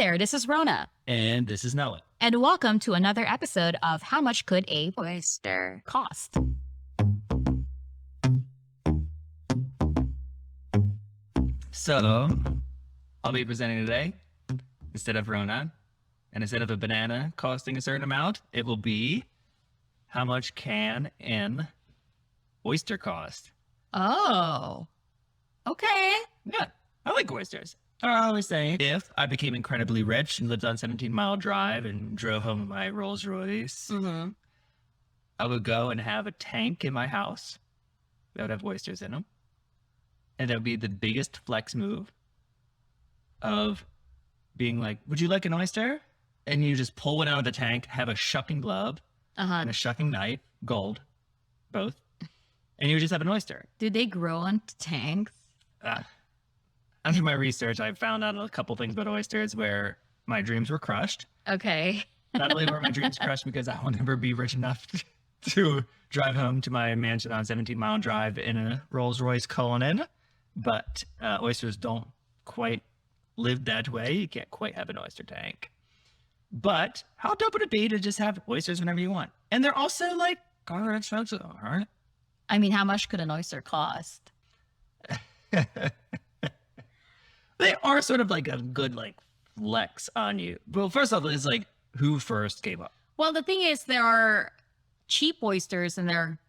there, this is Rona. And this is Noah. And welcome to another episode of How Much Could a Oyster Cost? So, I'll be presenting today, instead of Rona, and instead of a banana costing a certain amount, it will be how much can an oyster cost? Oh, okay. Yeah, I like oysters. I always say, if I became incredibly rich and lived on 17 Mile Drive and drove home in my Rolls Royce, I would go and have a tank in my house that would have oysters in them. And that would be the biggest flex move of being like, would you like an oyster? And you just pull one out of the tank, have a shucking glove and a shucking knife, gold, both. And you just have an oyster. Do they grow on tanks? After my research, I found out a couple things about oysters where my dreams were crushed. Okay. Not only were my dreams crushed because I will never be rich enough to drive home to my mansion on 17 Mile Drive in a Rolls Royce Cullinan, but oysters don't quite live that way. You can't quite have an oyster tank. But how dope would it be to just have oysters whenever you want? And they're also like kind of expensive, right? I mean, how much could an oyster cost? They are sort of like a good like flex on you. Well, first off, it's like who first gave up? Well, the thing is, there are cheap oysters and there are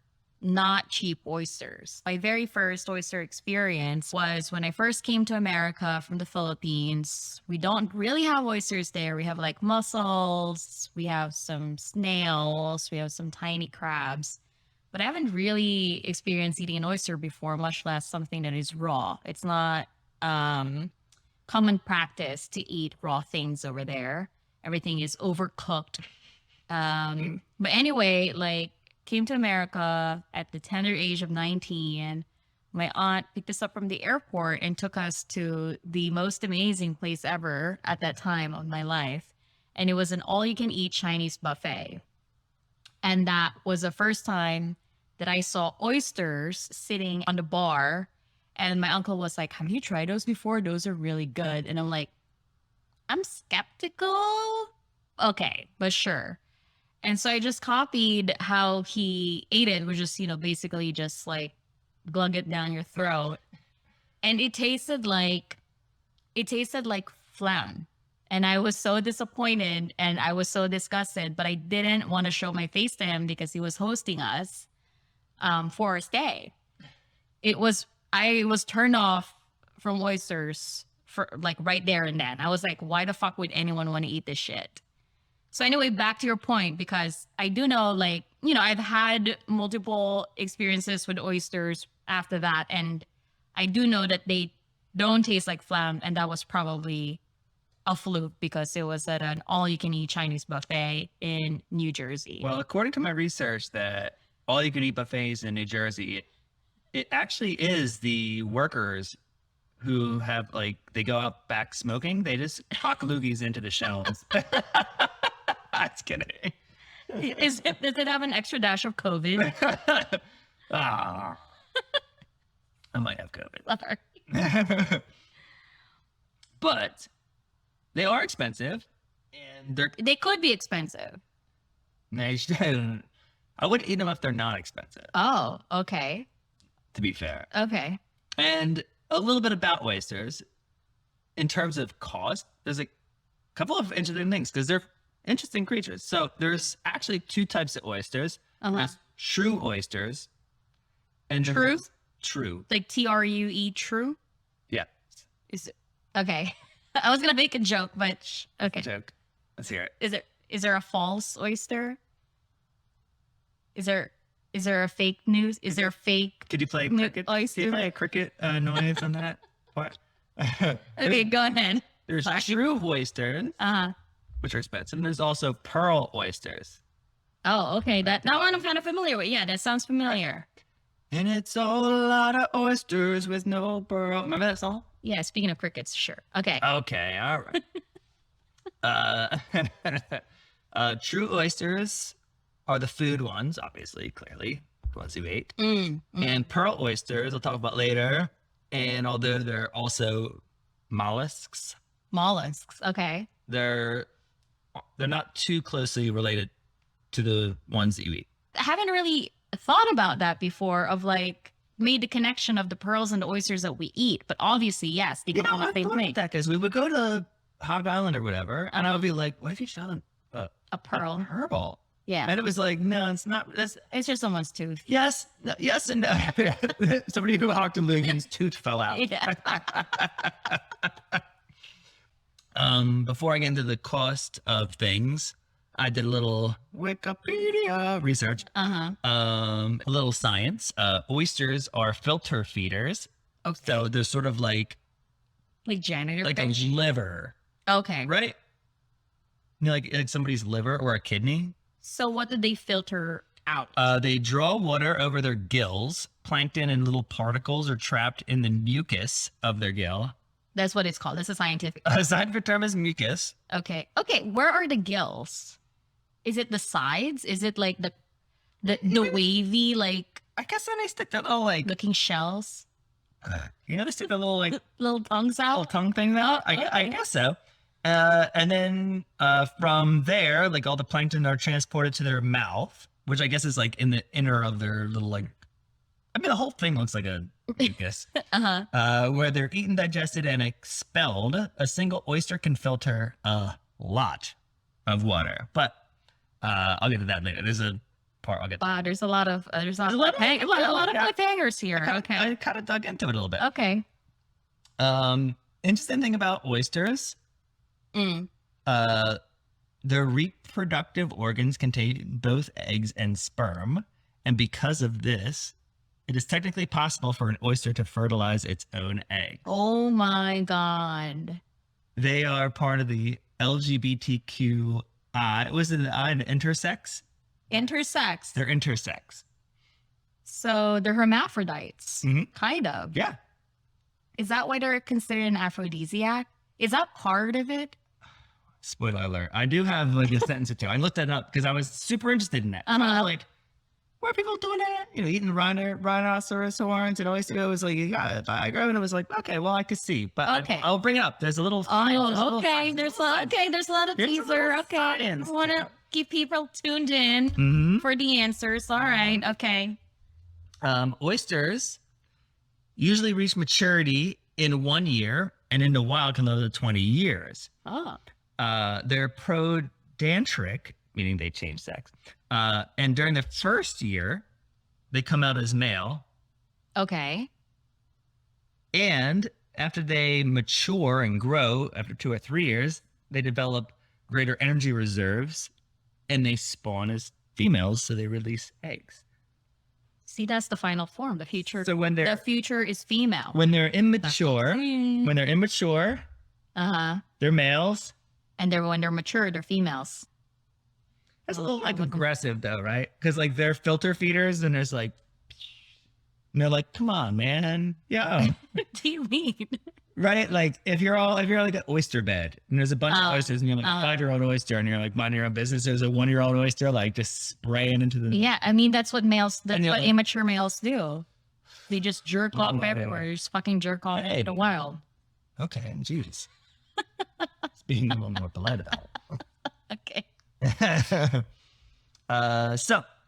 not cheap oysters. My very first oyster experience was when I first came to America from the Philippines. We don't really have oysters there. We have like mussels, we have some snails, we have some tiny crabs. But I haven't really experienced eating an oyster before, much less something that is raw. It's not common practice to eat raw things over there. Everything is overcooked. But anyway, like came to America at the tender age of 19. My aunt picked us up from the airport and took us to the most amazing place ever at that time of my life. And it was an all-you-can-eat Chinese buffet. And that was the first time that I saw oysters sitting on the bar. And my uncle was like, have you tried those before? Those are really good. And I'm like, I'm skeptical. Okay, but sure. And so I just copied how he ate it, which is, basically just like glug it down your throat. And it tasted like phlegm. And I was so disappointed and I was so disgusted, but I didn't want to show my face to him because he was hosting us for a stay. I was turned off from oysters for like right there and then. I was like, why the fuck would anyone want to eat this shit? So anyway, back to your point, because I do know, like, I've had multiple experiences with oysters after that. And I do know that they don't taste like phlegm. And that was probably a fluke because it was at an all-you-can-eat Chinese buffet in New Jersey. Well, according to my research, that all-you-can-eat buffets in New Jersey, it actually is the workers who have, like, they go out back smoking. They just cock loogies into the shelves. I was kidding. Does it have an extra dash of COVID? I might have COVID. But they are expensive, and they could be expensive. I wouldn't eat them if they're not expensive. Oh, okay. To be fair. Okay. And a little bit about oysters. In terms of cost, there's a couple of interesting things because they're interesting creatures. So there's actually two types of oysters. There's true oysters. And true? True. Like TRUE, true? Yeah. Is it? Okay. I was going to make a joke, but okay. Joke. Let's hear it. Is there a false oyster? Is there a fake news? Is there a fake? Could you play cricket? Oyster? Could you play a cricket noise on that? What? Okay, go ahead. There's true oysters, which are expensive. And there's also pearl oysters. Oh, okay. That one I'm kind of familiar with. Yeah, that sounds familiar. And it's all a lot of oysters with no pearl. Remember that song? Yeah, speaking of crickets, sure. Okay. Okay, all right. True oysters are the food ones, obviously, clearly, the ones you ate. And pearl oysters, I'll talk about later. And although they're also mollusks, Mollusks, okay. they're not too closely related to the ones that you eat. I haven't really thought about that before of like made the connection of the pearls and the oysters that we eat. But obviously, yes, they come on the same thing. That because we would go to Hog Island or whatever, and I would be like, what if you shot A pearl. a pearl? Yeah. And it was like, no, it's not. It's just someone's tooth. Yes, yes, and no. Somebody who hocked a Lugan's tooth fell out. Yeah. Before I get into the cost of things, I did a little Wikipedia research. A little science. Oysters are filter feeders. Okay. So they're sort of like janitor a fish. liver, Okay. right? You know, like somebody's liver or a kidney. So what did they filter out? They draw water over their gills. Plankton and little particles are trapped in the mucus of their gill. That's what it's called. That's a scientific. A scientific term is mucus. Okay. Okay. Where are the gills? Is it the sides? Is it like the wavy, like I guess then they stick that little like, looking shells? you know, they stick the little like Little tongues little out? tongue thing out. I guess so. And then from there, like all the plankton are transported to their mouth, which I guess is like in the inner of their little like. I mean, the whole thing looks like a mucus. Where they're eaten, digested, and expelled. A single oyster can filter a lot of water, but I'll get to that later. There's a part I'll get to. Wow, there's a lot of a lot of cliffhangers here. Okay. I kind of dug into it a little bit. Okay. Interesting thing about oysters, their reproductive organs contain both eggs and sperm, and because of this, it is technically possible for an oyster to fertilize its own egg. Oh my God. They are part of the LGBTQI. Was it an I, an intersex? Intersex. They're intersex. So they're hermaphrodites. Mhm. Kind of. Yeah. Is that why they're considered an aphrodisiac? Is that part of it? Spoiler alert. I do have like a sentence or two. I looked that up because I was super interested in that. I was like, where are people doing that? You know, eating rhinoceros horns and oysters. It was like, yeah, I grew and it was like, okay, well, I could see. But Okay. I'll bring it up. There's a little. Oh, okay. There's a lot of There's teaser. some Okay. science. I want to keep people tuned in Mhm. for the answers. All right. Okay. Oysters usually reach maturity in 1 year and in the wild can live to 20 years. Oh. They're prodantric, meaning they change sex. And during the first year, they come out as male. Okay. And after they mature and grow, after 2 or 3 years, they develop greater energy reserves and they spawn as females, so they release eggs. See, that's the final form. The future. So when the they're future is female. when they're immature, Uh huh. they're males. And when they're mature, they're females. That's a little like aggressive though, right? Because like they're filter feeders and there's like, and they're like, come on, man. Yeah. What do you mean? Right? Like if you're like an oyster bed and there's a bunch of oysters and you're like a 5-year-old oyster and you're like minding your own business. There's a 1-year-old oyster like just spraying into the. Yeah, I mean that's what males. That's And you're what like- immature males do. They just jerk off yeah. everywhere. Just fucking jerk off Hey. in the wild. Okay, jeez. Being a little more polite about Okay. it.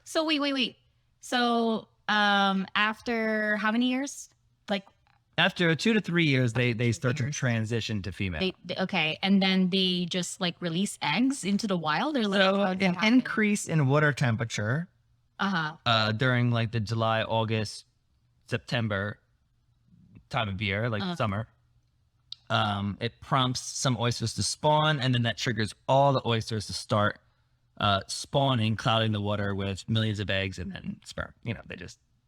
So wait. So after how many years? Like After 2 to 3 years, they start to transition to female. they okay, and then they just like release eggs into the wild, or like So how did that an happen? increase in water temperature during like the July, August, September time of year, like summer, it prompts some oysters to spawn, and then that triggers all the oysters to start spawning, clouding the water with millions of eggs and then sperm. You know,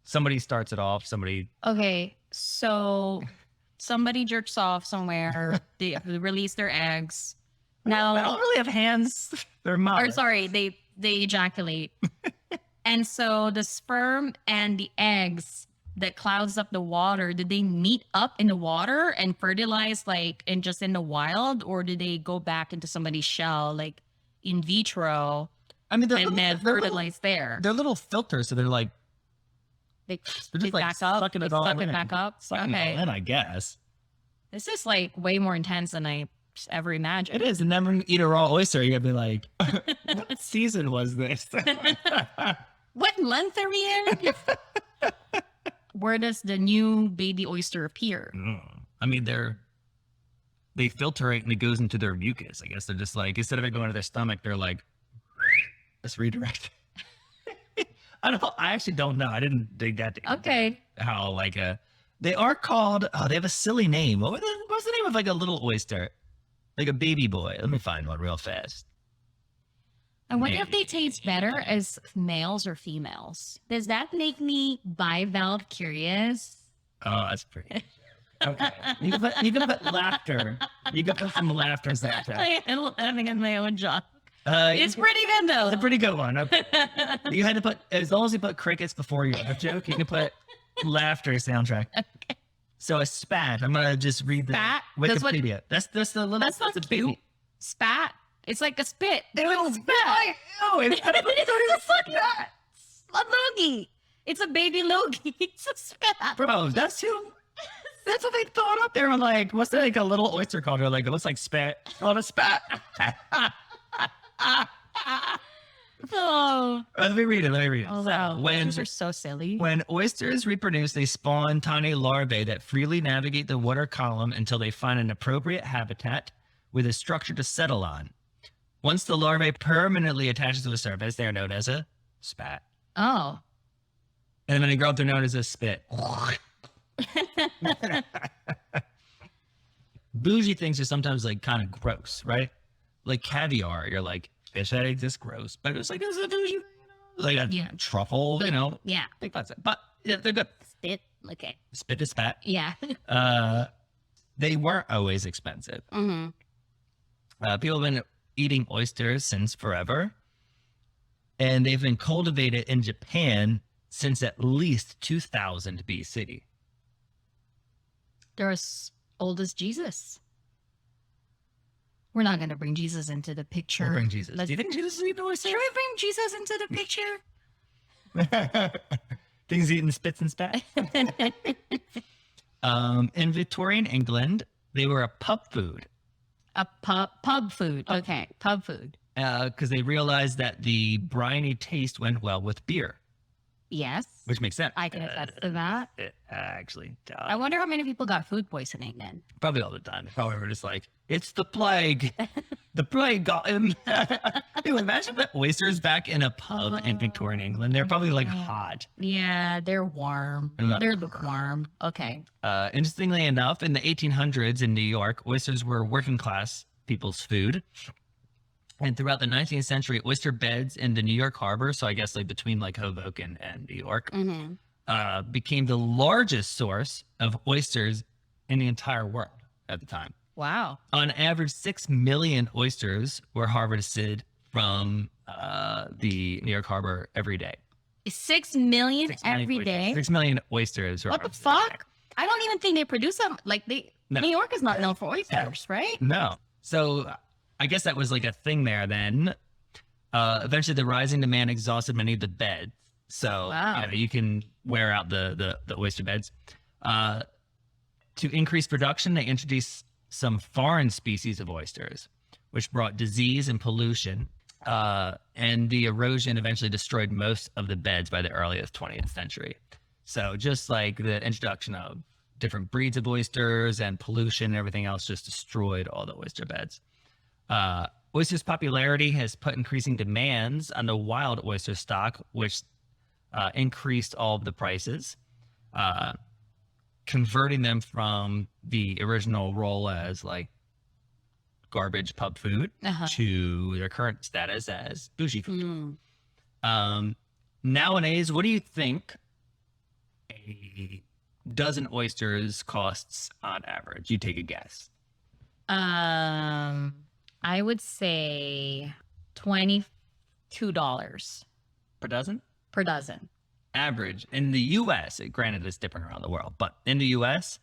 somebody starts it off, somebody. Okay, so somebody jerks off somewhere. They release their eggs. They Now, don't really have hands. They're or mouths. sorry, they ejaculate, and so the sperm and the eggs that clouds up the water, did they meet up in the water and fertilize like in the wild, or did they go back into somebody's shell like in vitro I mean, and then fertilize there? They're little filters, so they're like They they're just like back up. sucking They it all suck in. it back up. Sucking it Okay, all in, I guess. this is like way more intense than I ever imagined. It is. And then when you eat a raw oyster, you're going to be like, what season was this? What month are we in? Where does the new baby oyster appear? I mean, they filter it and it goes into their mucus. I guess they're just like, instead of it going to their stomach, they're like, let's redirect. I actually don't know. I didn't dig that deep. Okay. How they are called, they have a silly name. What's the name of like a little oyster? Like a baby boy. Let me find one real fast. I wonder if they taste better as males or females. Does that make me bivalve curious? Oh, that's pretty. Okay. You can put laughter. You can put some laughter soundtrack. I'm laughing at my own joke. It's pretty good though. It's a pretty good one. Okay. You had to put, as long as you put crickets before your joke, you can put laughter soundtrack. Okay. So a spat. I'm gonna just read the Spat? Wikipedia. That's the little. That's not a cute. baby. Spat. It's like a spit. Ew, Spat. No, it's not even fuck that. A loogie. It's a baby loogie. It's a spat. Bro, that's what they thought up there. Like, what's that? Like a little oyster called? Like it looks like spat. On a spat. Oh. Let me read it. Oh, wow. Oysters are so silly. When oysters reproduce, they spawn tiny larvae that freely navigate the water column until they find an appropriate habitat with a structure to settle on. Once the larvae permanently attaches to the surface, they are known as a spat. Oh. And when they grow up, they're known as a spit. Bougie things are sometimes like kind of gross, right? Like caviar, you're like, fish eggs, this gross. But it's like, this is a bougie, like a truffle, Yeah. I think that's it. But yeah, they're good. Spit. Okay. Spit is spat. Yeah. They weren't always expensive. Mm-hmm. People have been eating oysters since forever. And they've been cultivated in Japan since at least 2000 BC. They're as old as Jesus. We're not going to bring Jesus into the picture. We'll bring Jesus. Do you think Jesus is eating oysters? Should we bring Jesus into the picture? Things eating spits and spat. In Victorian England, they were a pub food. A pub food. Okay, pub food. Because they realized that the briny taste went well with beer. Yes. Which makes sense. I can attest to that. It actually does. I wonder how many people got food poisoning then. Probably all the time. They probably were just like, it's the plague. The plague got him. Dude, imagine the oysters back in a pub in Victorian England. They're probably like hot. Yeah, they're warm. They're lukewarm. Okay. Interestingly enough, in the 1800s in New York, oysters were working class people's food. And throughout the 19th century, oyster beds in the New York harbor, so I guess like between like Hoboken and New York, became the largest source of oysters in the entire world at the time. Wow. On average, 6 million oysters were harvested from the New York harbor every day. 6 million every oysters. day? 6 million oysters. What the fuck? I don't even think they produce them. Like No. New York is not known for oysters, right? No. So I guess that was like a thing there then. Eventually, the rising demand exhausted many of the beds. So you can wear out the oyster beds. To increase production, they introduced some foreign species of oysters, which brought disease and pollution. And the erosion eventually destroyed most of the beds by the earliest 20th century. So just like the introduction of different breeds of oysters and pollution and everything else just destroyed all the oyster beds. Oysters' popularity has put increasing demands on the wild oyster stock, which increased all of the prices, converting them from the original role as like garbage pub food to their current status as bougie food. Nowadays, what do you think a dozen oysters costs on average? You take a guess. I would say $22 Per dozen? per dozen. Average in the U.S., granted it's different around the world, but in the U.S.,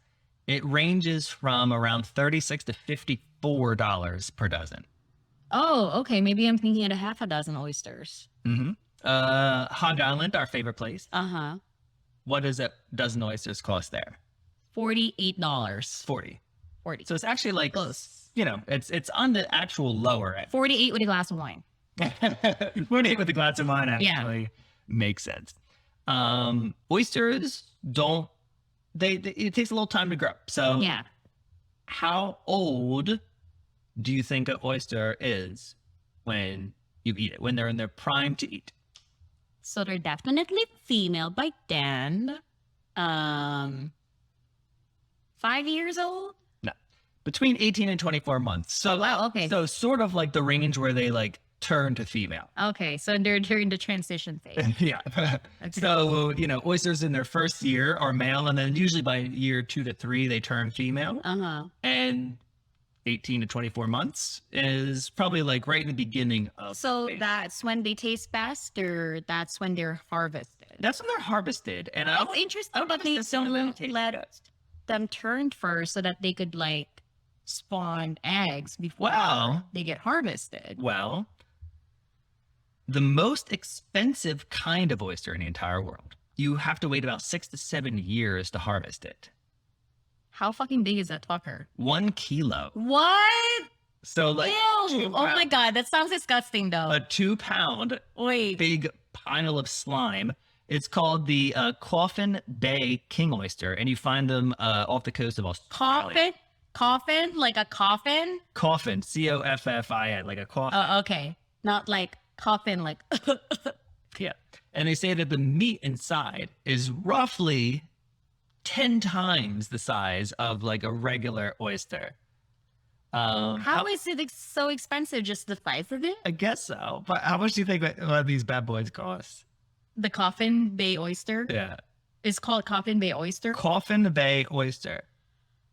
it ranges from around $36 to $54 per dozen. Oh, okay. Maybe I'm thinking of a half a dozen oysters. Hog Island, our favorite place. Uh-huh. What does a dozen oysters cost there? $48. 40. 40. So it's actually like Close. it's on the actual lower end. 48 with a glass of wine. 48 with a glass of wine actually makes sense. Oysters don't. It takes a little time to grow. So Yeah. how old do you think an oyster is when you eat it? When they're in their prime to eat? So they're definitely female by then. 5 years old? No, between 18 and 24 months. So Wow, okay. So sort of like the range where they like turn to female. Okay, so they're during the transition phase. Yeah. So, oysters in their first year are male, and then usually by year 2 to 3, they turn female. Uh-huh. And 18 to 24 months is probably like right in the beginning of. So phase. that's when they taste best, or that's when they're harvested? That's when they're harvested. And It's interesting that they don't let them turn first so that they could like spawn eggs before they get harvested. Well, the most expensive kind of oyster in the entire world, you have to wait about 6 to 7 years to harvest it. How fucking big is that Tucker? 1 kilo. What? So like, Ew. Oh my god, that sounds disgusting though. a 2-pound Wait. big pile of slime. It's called the Coffin Bay King Oyster, and you find them off the coast of Australia. Coffin? Like a coffin? Coffin, Coffin, like a coffin. Okay. Not like coffin, like. Yeah. And they say that the meat inside is roughly 10 times the size of like a regular oyster. How is it so expensive? Just the size of it? I guess so. But how much do you think these bad boys cost? The Coffin Bay Oyster? Yeah. It's called Coffin Bay Oyster? Coffin Bay Oyster.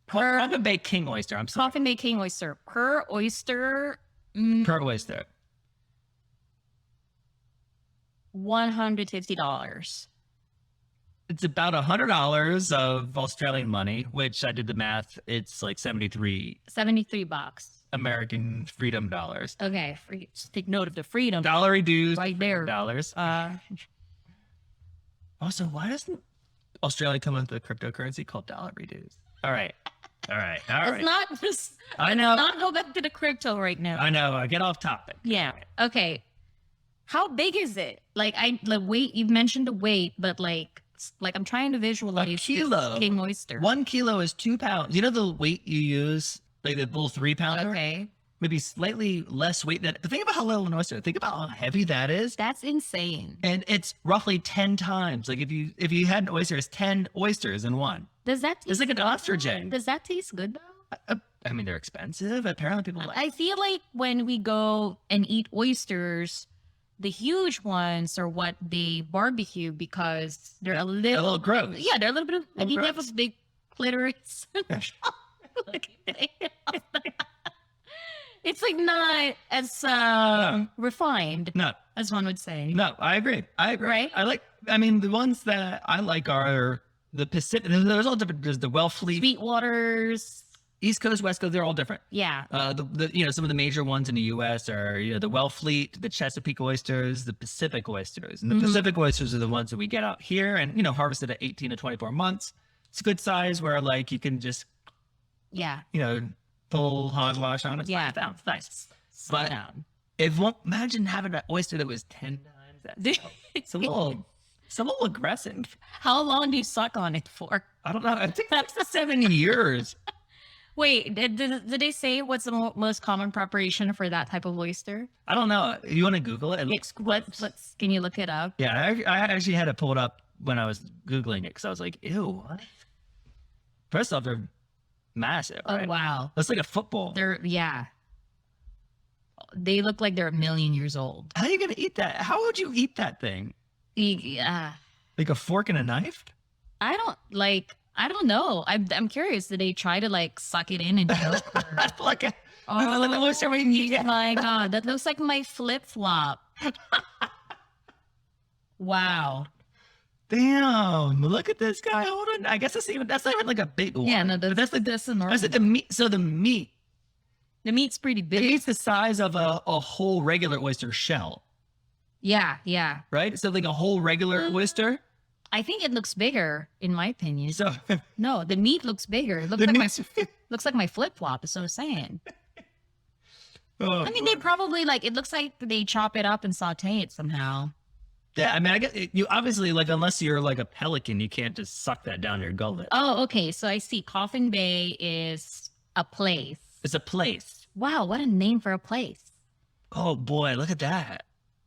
Coffin Bay King Oyster. I'm sorry. Coffin Bay King Oyster. Per oyster, Per oyster. $150. It's about $100 of Australian money, which I did the math. It's like 73 $73. American freedom dollars. Okay, just take note of the freedom. Dollar dues. Right there. Dollars. Also, why doesn't Australia come up with a cryptocurrency called dollar dues? All right. It's not just. I know. Not go back to the crypto right now. I know. I get off topic. Yeah. Okay. How big is it? Like the weight. You've mentioned the weight, but like I'm trying to visualize. A kilo. King oyster. 1 kilo is 2 pounds. You know the weight you use, like the little 3-pounder? Okay. Maybe slightly less weight than. But think about how little an oyster. Think about how heavy that is. That's insane. And it's roughly 10 times. Like if you had an oyster, it's 10 oysters in one. Does that? It's like an ostrich. Does that taste good though? I mean, they're expensive. Apparently, people like. I feel like when we go and eat oysters, the huge ones are what they barbecue because they're a little gross. Yeah, they're a little bit of. I mean, they have a gross. big clitoris. It's like not as refined No, as one would say. no, I agree. Right? I mean, the ones that I like are the Pacific. There's all different. There's the Wellfleet, Sweetwaters. East Coast, West Coast. They're all different. Yeah. Some of the major ones in the U.S. are the Wellfleet, the Chesapeake oysters, the Pacific oysters, and the Pacific oysters are the ones that we get out here and harvested at 18 to 24 months. It's a good size where like you can just Yeah. full hogwash on it. Yeah. It's nice. Slow But down. imagine having an oyster that was 10 times that. It's a little aggressive. How long do you suck on it for? I don't know. I think that's 7 years. Wait, did they say what's the most common preparation for that type of oyster? I don't know. You want to Google it? Can you look it up? Yeah, I actually had to pull it up when I was Googling it because I was like, ew, what? First off, they're massive. Oh, right? wow. That's like a football. They look like they're a million years old. How are you going to eat that? How would you eat that thing? Yeah. Like a fork and a knife? I don't know. I'm curious. Did they try to like suck it in and choke? Like a, Oh my god, that looks like my flip flop. Wow. damn, look at this guy holding. I guess that's not even like a big one. Yeah, no, But that's like that's a normal. that's like the meat. So the meat's The meat's pretty big. the size of a whole regular oyster shell, Yeah. right? So like a whole regular oyster. I think it looks bigger, in my opinion. So No, the meat looks bigger. It looks The like meat's- looks like my flip flop. Is what I'm saying. Oh, I mean, they probably like, it looks like they chop it up and saute it somehow. yeah, I mean, I guess you obviously like unless you're like a pelican, you can't just suck that down your gullet. Oh, okay. So I see Coffin Bay is a place. It's a place. Wow, what a name for a place. Oh boy, look at that.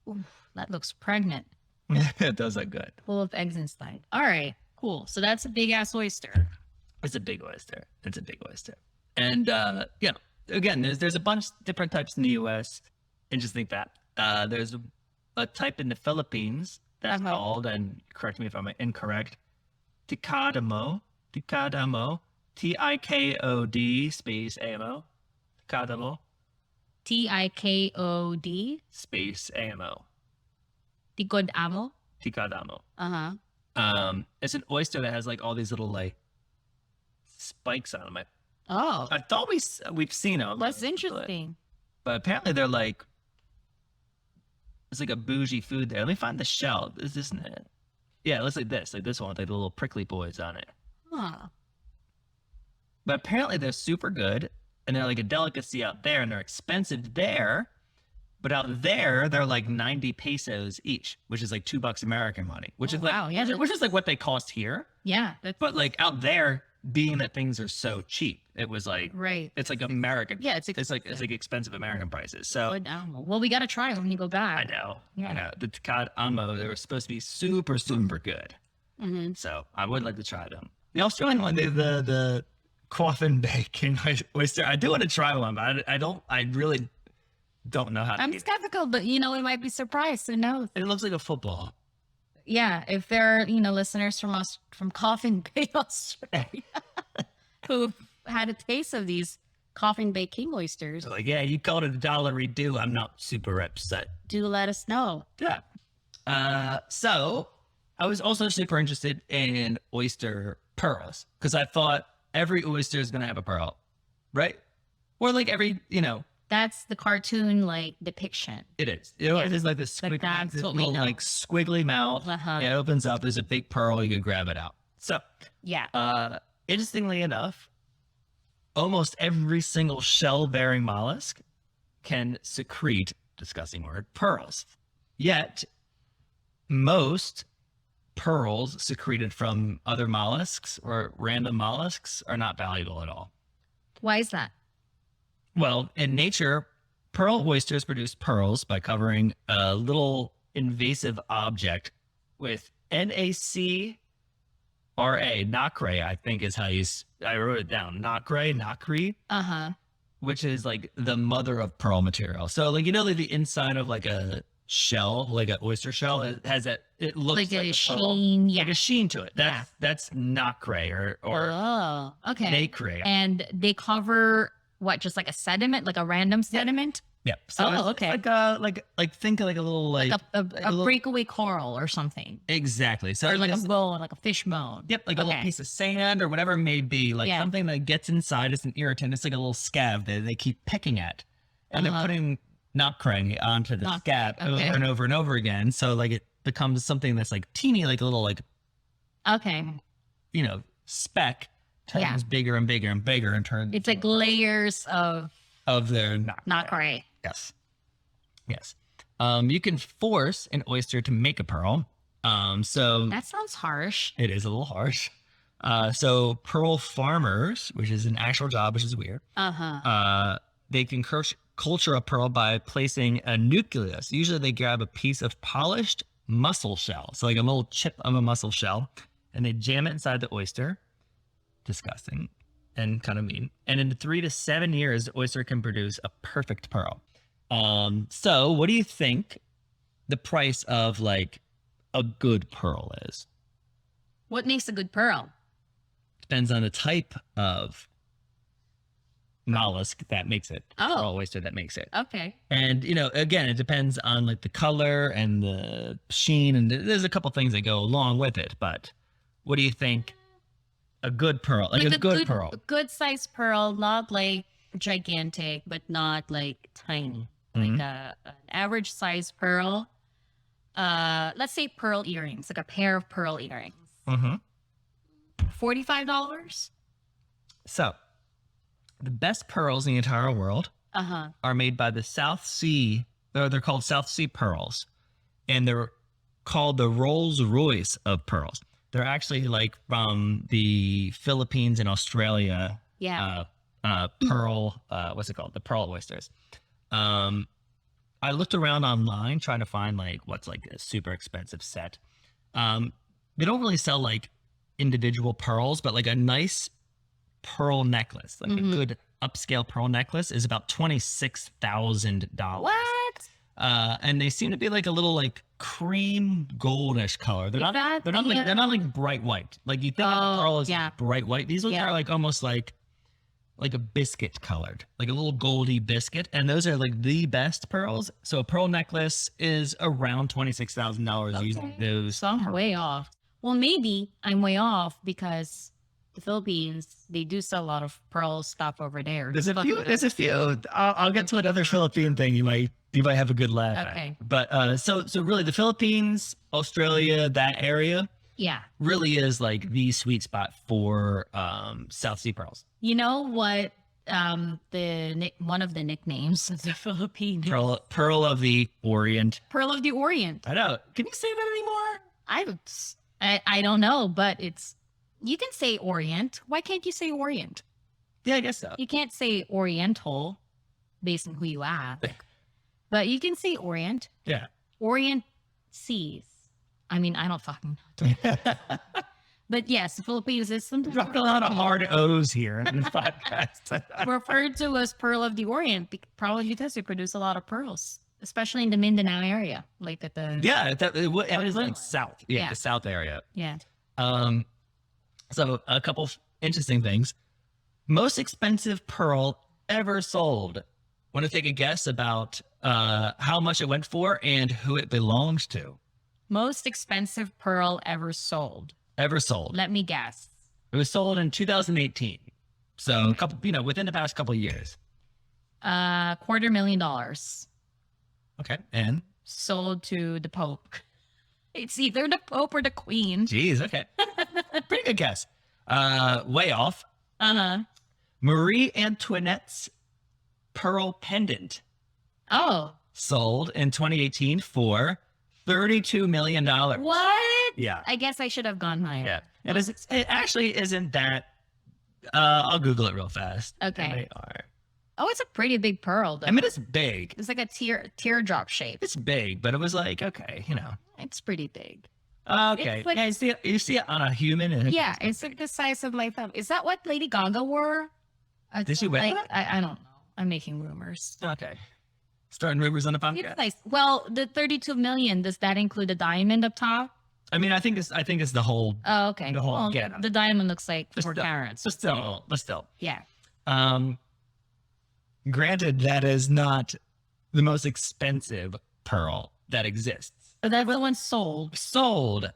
Oof, that looks pregnant. It does look good. Full of eggs inside. All right, cool. So that's a big ass oyster. It's a big oyster. It's a big oyster. And you know, again, there's a bunch of different types in the U.S. Interesting fact. There's a type in the Philippines that's called, and correct me if I'm incorrect, Tikadamo. Tikadamo. Tikod space AMO. Tikadamo Tikod. space AMO. Tikod amo. Tikadamo. Uh-huh. It's an oyster that has like all these little like spikes on them. Oh, I thought we've seen them. that's interesting. But apparently they're like, it's like a bougie food there. Let me find the shell. This isn't it. Yeah, it looks like this one with like the little prickly boys on it. Huh. But apparently they're super good and they're like a delicacy out there and they're expensive there. But out there, they're like 90 pesos each, which is like $2 American money, which is like, wow, yeah, which is like what they cost here. Yeah, that's But like out there, being that things are so cheap, it was like, right. it's like American. Yeah, it's like expensive American prices. So Tikod amo. Well, we got to try it when you go I back. know. Yeah. I know. The Tikad Amo, they were supposed to be super, super good. Mm-hmm. So I would like to try them. The Australian one, the Coffin Bay King oyster, I do want to try one, but I really don't know how to I'm eat it. skeptical, but you know, we might be surprised. Who knows? It looks like a football. Yeah, if there are, listeners from us from Coffin Bay, Australia, who've had a taste of these Coffin Bay King oysters, Like, yeah, you called it a $1 do. I'm not super upset. do let us know. Yeah. So I was also super interested in oyster pearls because I thought every oyster is going to have a pearl, right? Or like every, That's the cartoon like depiction. it is. It is like this Like that's this what we little know. like squiggly mouth. Uh-huh. Yeah, it opens up. There's a big pearl. You can grab it out. So, Yeah. interestingly enough, almost every single shell-bearing mollusk can secrete, disgusting word, pearls. Yet, most pearls secreted from other mollusks or random mollusks are not valuable at all. Why is that? Well, in nature, pearl oysters produce pearls by covering a little invasive object with NaCRA, nacre, I think is how I wrote it down. Nacre, Uh-huh. which is like the mother of pearl material. So like, like the inside of like a shell, like an oyster shell, it has that, it looks Like like a pearl. sheen. Yeah. Like a sheen to it. That's nacre or Oh, okay. nacre. And they cover what, just like a sediment, like a random sediment? Yeah. So Oh, it's okay. like think of like a little Like a little- breakaway coral or something. Exactly. So Or like a this- bone, like a fish bone. Yep, like a little piece of sand or whatever it may be, like Yeah. something that gets inside. It's an irritant. It's like a little scab that they keep picking at, and Uh-huh. they're putting nacre onto the scab okay. over and over and over again. So like it becomes something that's like teeny, like a little like Okay. speck turns Yeah. bigger and bigger and bigger and turns It's like layers of of their nacre. not great. Yes. Yes. You can force an oyster to make a pearl. So That sounds harsh. it is a little harsh. So pearl farmers, which is an actual job, which is weird, Uh-huh. they can culture a pearl by placing a nucleus. Usually they grab a piece of polished mussel shell. So like a little chip of a mussel shell, and they jam it inside the oyster. Disgusting and kind of mean. And in 3 to 7 years, the oyster can produce a perfect pearl. So what do you think the price of like a good pearl is? What makes a good pearl? Depends on the type of mollusk that makes it. Oh. Pearl oyster that makes it. Okay. And, again, it depends on like the color and the sheen. And there's a couple things that go along with it. But what do you think a good pearl, like a good pearl? A good sized pearl, not like gigantic, but not like tiny. Mhm. Like an average size pearl. Let's say pearl earrings, like a pair of pearl earrings. Mm-hmm. $45? So the best pearls in the entire world are made by the South Sea. They're called South Sea pearls, and they're called the Rolls Royce of pearls. They're actually like from the Philippines and Australia. Yeah. Pearl. What's it called? The pearl oysters. I looked around online trying to find like what's like a super expensive set. They don't really sell like individual pearls, but like a nice pearl necklace, like a good upscale pearl necklace, is about $26,000. What? And they seem to be like a little like cream goldish color. They're not like bright white. Like you think of the pearl is bright white. These ones are like almost like a biscuit colored, like a little goldy biscuit. And those are like the best pearls. So a pearl necklace is around $26,000 using those. So I'm way off. Well, maybe I'm way off because the Philippines, they do sell a lot of pearl stuff over there. There's a few. I'll get to another Philippine thing. You might have a good laugh. Okay. But so really the Philippines, Australia, that area really is like the sweet spot for South Sea pearls. You know what? One of the nicknames of the Philippines. Pearl of the Orient. Pearl of the Orient. I know. Can you say that anymore? I don't know, but you can say Orient. Why can't you say Orient? Yeah, I guess so. You can't say Oriental based on who you ask. But you can say Orient. Yeah. Orient seas. I mean, I don't fucking know. But yes, the Philippines is sometimes dropped a lot of hard O's here in this podcast. referred to as Pearl of the Orient, probably because we produce a lot of pearls, especially in the Mindanao area, like at the it is like south, the south area. Yeah. So a couple interesting things. Most expensive pearl ever sold. Want to take a guess about how much it went for and who it belongs to? Most expensive pearl ever sold. Ever sold. Let me guess. It was sold in 2018. So a couple, within the past couple of years. $250,000. Okay. And sold to the Pope. It's either the Pope or the Queen. Jeez. Okay. Pretty good guess. Way off. Marie Antoinette's pearl pendant. Oh. Sold in 2018 for $32 million. What? Yeah. I guess I should have gone higher. Yeah. It actually isn't that. I'll Google it real fast. Okay. They are. Oh, it's a pretty big pearl, though. I mean, it's big. It's like a teardrop shape. It's big, but it was like, okay, It's pretty big. Okay. Like, yeah, you see it on a human. It's like the size of my thumb. Is that what Lady Gaga wore? Did she wear that? I don't know. I'm making rumors. Okay. Starting rumors on the podcast. It's nice. Well, the 32 million, does that include the diamond up top? I mean, I think it's the whole. Oh, okay. The whole the diamond looks like but 4 carats. But still. Yeah. Granted, that is not the most expensive pearl that exists. But that one sold. Sold.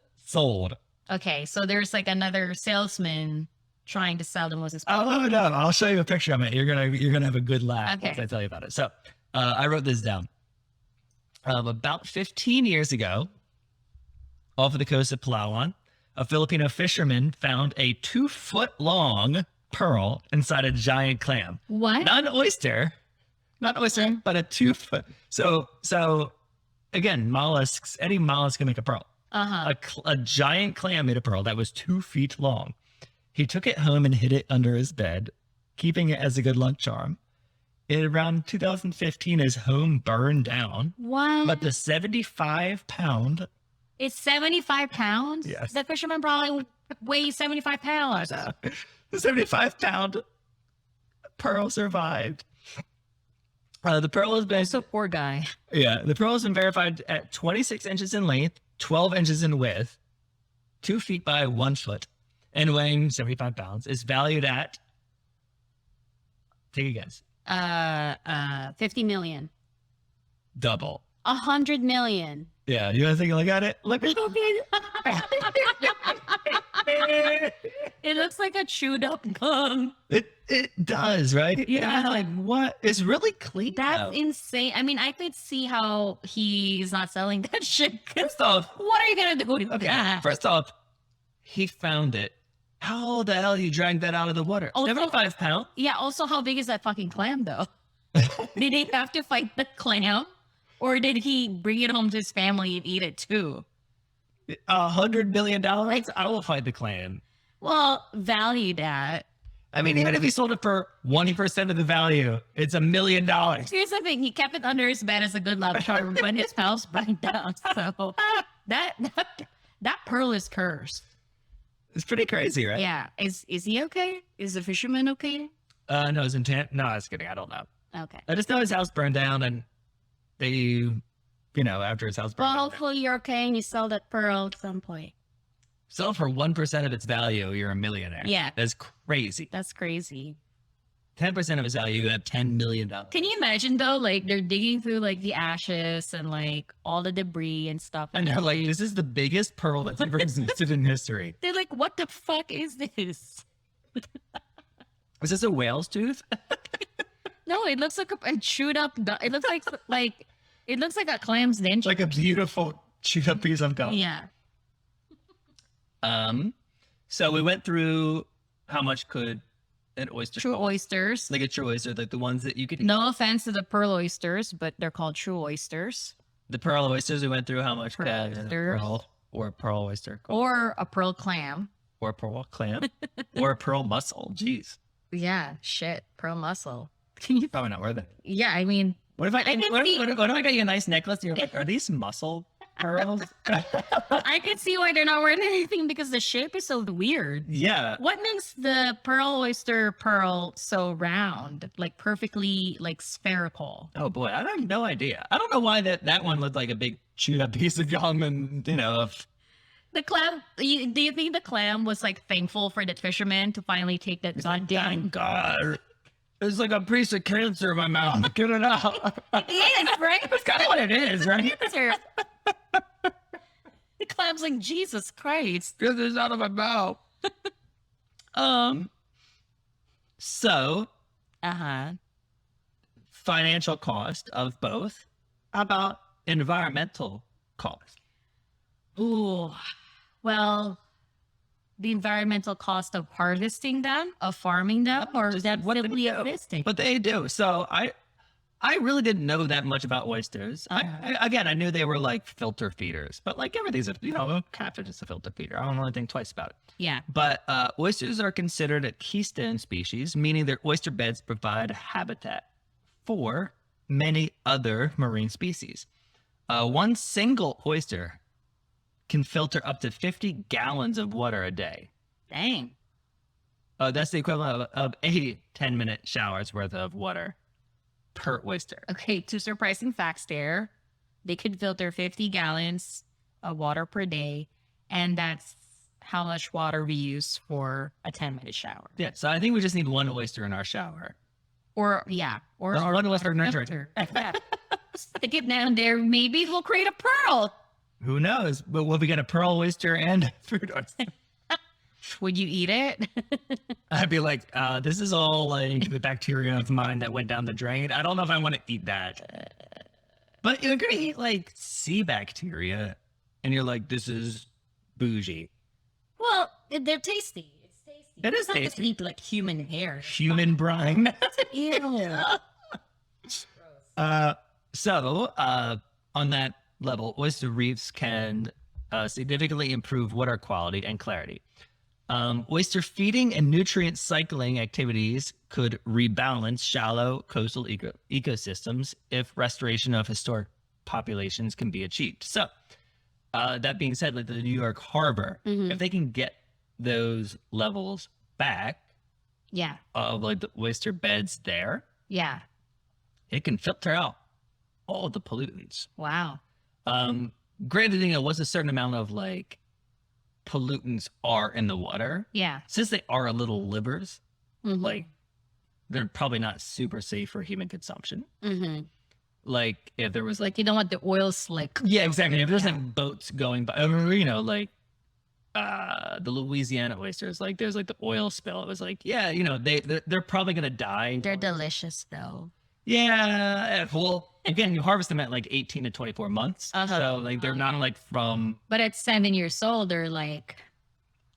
Okay, so there's like another salesman trying to sell the most expensive. Oh no! I'll show you a picture of it. You're gonna have a good laugh once I tell you about it. So, I wrote this down. About 15 years ago, off of the coast of Palawan, a Filipino fisherman found a 2-foot-long pearl inside a giant clam. What? Not an oyster, but a 2-foot. So again, mollusks. Any mollusk can make a pearl. A giant clam made a pearl that was 2 feet long. He took it home and hid it under his bed, keeping it as a good luck charm. In around 2015, his home burned down. What? But the 75-pound. It's 75 pounds? Yes. That fisherman probably weighs 75 pounds. The 75-pound pearl survived. The pearl has been... So poor guy. Yeah. The pearl has been verified at 26 inches in length, 12 inches in width, 2 feet by 1 foot, and weighing 75 pounds. Is valued at... Take a guess. 50 million. Double. 100 million. Yeah, you want to take a look at it? Look at it. It looks like a chewed up gum. It does, right? Yeah. Like, what? It's really clean. That's insane. I mean, I could see how he's not selling that shit. First off, what are you going to do with that? First off, he found it. How the hell you dragged that out of the water? Also, 75 pounds? Yeah, also, how big is that fucking clam, though? Did he have to fight the clam? Or did he bring it home to his family and eat it too? $100 million? I will fight the clam. Well, value that. I mean, even if he sold it for 1% of the value, it's $1 million. Here's the thing. He kept it under his bed as a good luck charm when his house burned down. So that pearl is cursed. It's pretty crazy, right? Yeah. Is he okay? Is the fisherman okay? No, his intent. No, I was kidding. I don't know. Okay. I just know his house burned down, and they, after his house burned Well, down, hopefully you're okay and you sell that pearl at some point. sell for 1% of its value, you're a millionaire. Yeah. That's crazy. That's crazy. 10% of its value, you have $10 million. Can you imagine though? Like they're digging through like the ashes and like all the debris and stuff. And they're like, this is the biggest pearl that's ever existed in history. They're like, what the fuck is this? Is this a whale's tooth? No, it looks like a chewed up. It looks like it looks like a clam's denture. Like a beautiful chewed up piece of gum. Yeah. So we went through how much could an oyster True cost. oysters. Like a true oyster, like the ones that you could eat. No offense to the pearl oysters, but they're called true oysters. The pearl oysters, we went through how much Pearl could a oysters. pearl or a pearl oyster cost. Or a pearl clam. Or a pearl clam. Or a pearl mussel. Jeez. Yeah, shit. Pearl mussel. Can you? Probably not worth it. Yeah, I mean, What if I can what see- if I got you a nice necklace and you're like, are these mussel pearls? I can see why they're not wearing anything because the shape is so weird. Yeah. What makes the pearl oyster pearl so round, like perfectly like spherical? Oh boy, I have no idea. I don't know why that one looked like a big chewed up piece of gum and The clam. Do you think the clam was like thankful for that fisherman to finally take that goddamn? God. There's like a piece of cancer in my mouth. Get it out. Yeah, right. That's kind of what it is, right? The clam's like, Jesus Christ. Get this out of my mouth. So financial cost of both. How about environmental cost? Ooh, well, the environmental cost of harvesting them, of farming them, or is that simply existing? But they do. So I really didn't know that much about oysters. I knew they were like filter feeders, but like everything's a catfish is a filter feeder. I don't really think twice about it. Yeah. But oysters are considered a keystone species, meaning their oyster beds provide habitat for many other marine species. One single oyster can filter up to 50 gallons of water a day. Dang. That's the equivalent of 8 10-minute showers worth of water per oyster. Okay, two surprising facts there. They could filter 50 gallons of water per day, and that's how much water we use for a 10-minute shower. Yeah, so I think we just need one oyster in our shower. Or One oyster in our drink. Yeah. Stick it down there. Maybe we'll create a pearl. Who knows? But we'll be getting a pearl oyster and a food oyster. Would you eat it? I'd be like, this is all like the bacteria of mine that went down the drain. I don't know if I want to eat that. But you're going to eat like sea bacteria. And you're like, this is bougie. Well, they're tasty. It's tasty. It is It's not just tasty. eat like human hair. Human brine. Ew. So, on that level, oyster reefs can significantly improve water quality and clarity. Oyster feeding and nutrient cycling activities could rebalance shallow coastal ecosystems if restoration of historic populations can be achieved. So, that being said, like the New York Harbor, if they can get those levels back Yeah. of like the oyster beds there, Yeah. it can filter out all the pollutants. Wow. Granted, what's a certain amount of like pollutants are in the water, Yeah. since they are little livers, Mhm. like they're probably not super safe for human consumption. Mm-hmm. Like if there was like, Like you don't want the oil slick. yeah, exactly. If there's Yeah. like boats going by, like the Louisiana oysters, like there's like the oil spill. It was like, yeah, they're probably gonna die. They're delicious though. Yeah. Well, again, you harvest them at like 18 to 24 months. Uh-huh. So like they're not like from But at 7 years old, they're like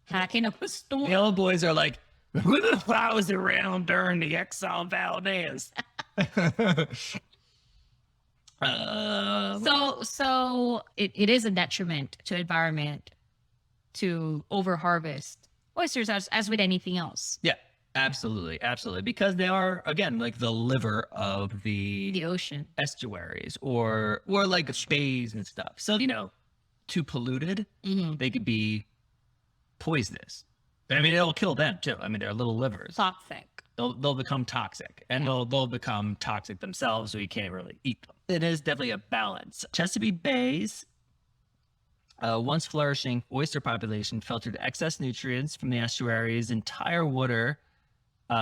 hacking up a storm. the old boys are like I was around during the Exxon Valdez. So it is a detriment to environment to overharvest oysters as with anything else. Yeah, absolutely, absolutely. Because they are, again, like the liver of The ocean. estuaries or like bays and stuff. So, too polluted, they could be poisonous. I mean, it'll kill them too. I mean, they're little livers. Toxic. They'll become toxic, and they'll become toxic themselves, so you can't really eat them. It is definitely a balance. Chesapeake Bay's once flourishing oyster population filtered excess nutrients from the estuary's entire water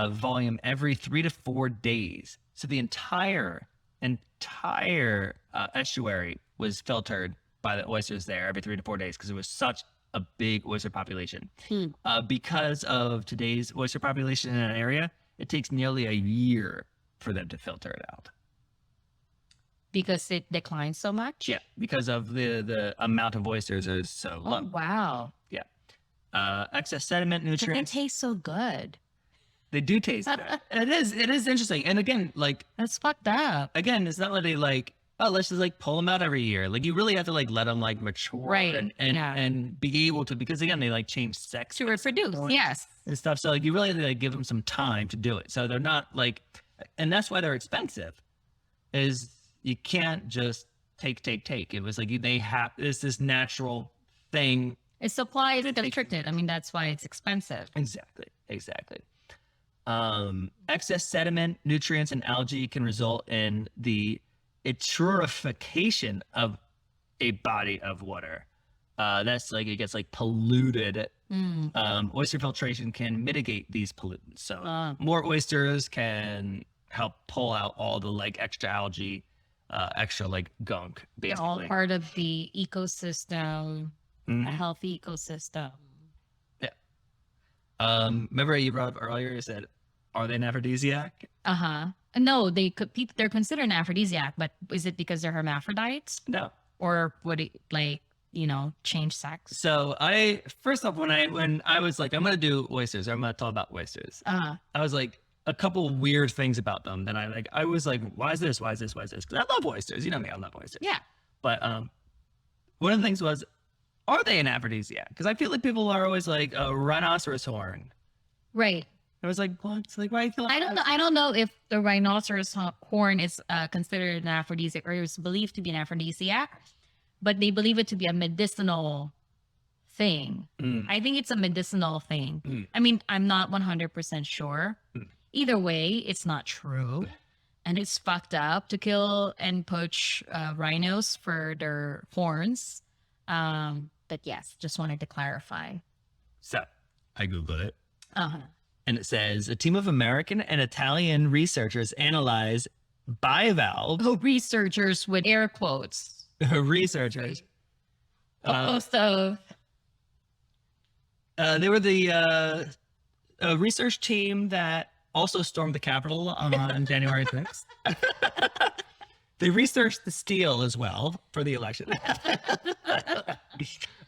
volume every 3 to 4 days. So the entire estuary was filtered by the oysters there every 3 to 4 days because it was such a big oyster population. Because of today's oyster population in an area, it takes nearly a year for them to filter it out. Because it declines so much? Yeah, because of the amount of oysters is so low. Oh, wow. Yeah. Excess sediment, But they nutrients. taste so good. They do taste good. It is interesting. And again, That's fucked up. it's not like they let's just pull them out every year. Like you really have to let them mature Right, and be able to, because again, they change sex To reproduce, yes. and stuff. So you really have to give them some time to do it. So they're not and that's why they're expensive, is you can't just take. It was it's this natural thing. Its supply is constricted. I mean, that's why it's expensive. Exactly. Excess sediment, nutrients, and algae can result in the eutrophication of a body of water. That's it gets polluted. Oyster filtration can mitigate these pollutants. So more oysters can help pull out all the extra algae, extra gunk, They're basically. all part of the ecosystem, a healthy ecosystem. Yeah. Remember you brought up earlier, you said, are they an aphrodisiac? No, they're considered an aphrodisiac, but is it because they're hermaphrodites? No. Or would it change sex? So first off, when I was I'm gonna do oysters, I'm gonna talk about oysters. I was a couple weird things about them that I was why is this? Because I love oysters. You know me, I love oysters. Yeah. But one of the things was, are they an aphrodisiac? Because I feel like people are always a rhinoceros horn. Right. I was what? Why you feel I don't know. I don't know if the rhinoceros horn is considered an aphrodisiac or is believed to be an aphrodisiac, but they believe it to be a medicinal thing. I think it's a medicinal thing. I mean, I'm not 100% sure. Either way, it's not true. And it's fucked up to kill and poach rhinos for their horns. But yes, just wanted to clarify. So I Googled it. And it says a team of American and Italian researchers analyzed bivalves. Oh, researchers with air quotes. Researchers. So They were the research team that also stormed the Capitol on January 6th. They researched the steel as well for the election.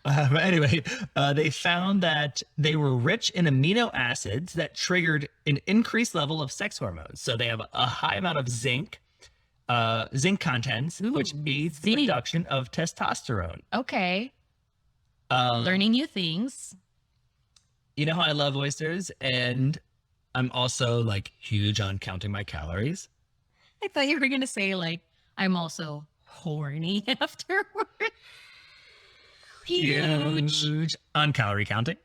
But anyway, they found that they were rich in amino acids that triggered an increased level of sex hormones. So they have a high amount of zinc contents, which aids the production of testosterone. Okay. Learning new things. You know how I love oysters, and I'm also huge on counting my calories. I thought you were going to say I'm also horny afterward. Huge on calorie counting.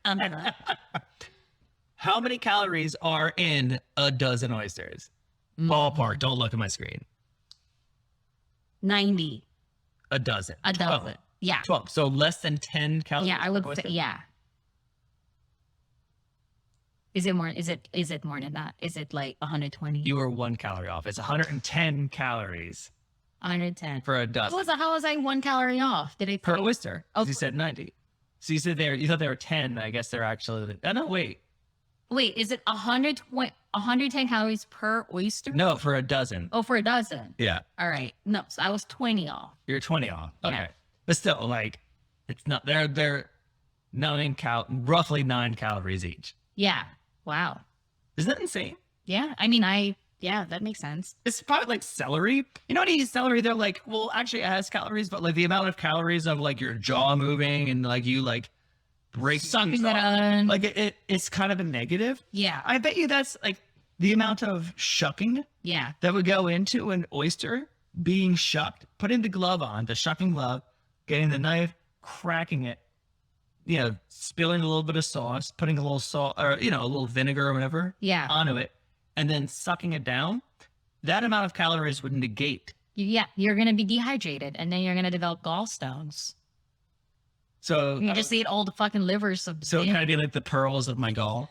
How many calories are in a dozen oysters? Ballpark. Don't look at my screen. 90. A dozen. A dozen. 12. Yeah. 12. So less than 10 calories. Yeah, I would per say, oyster? yeah. Is it more than that? Is it 120? You were 1 calorie off. It's 110 calories 110. for a dozen. How was I 1 calorie off? Did I Per oyster. Oh, You said 90. So you said you thought they were 10. I guess they're actually. Oh, no, wait. Wait, is it 110 calories per oyster? No, for a dozen. Oh, for a dozen. Yeah. All right. No, so I was 20 off. You're 20 off. Okay. Yeah. But still, it's not, they're roughly 9 calories each. Yeah. Wow. Isn't that insane? Yeah. Yeah, that makes sense. It's probably like celery. You know, when you eat celery, they're like, well, actually it has calories, but like the amount of calories of like your jaw moving and like you like break Sucking it on. like it's kind of a negative. Yeah. I bet you that's like the amount of shucking Yeah. that would go into an oyster being shucked, putting the glove on, the shucking glove, getting the knife, cracking it, you know, spilling a little bit of sauce, putting a little salt or, you know, a little vinegar or whatever Yeah. onto it, and then sucking it down. That amount of calories would negate. Yeah. You're going to be dehydrated and then you're going to develop gallstones. So You just eat all the fucking livers of so it kind of be like the pearls of my gall.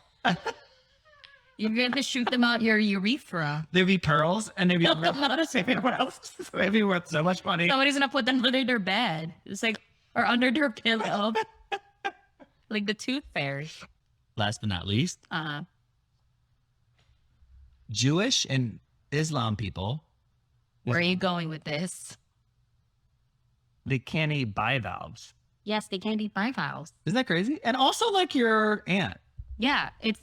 You're going to shoot them out your urethra. There'd be pearls and they'd be they'd be worth so much money. Somebody's going to put them under their bed. It's like, or under their pillow. Like the tooth fairies. Last but not least, Jewish and Islam people, Where are you going with this? they can't eat bivalves. Yes, they can't eat bivalves. Isn't that crazy? And also like your aunt. Yeah, it's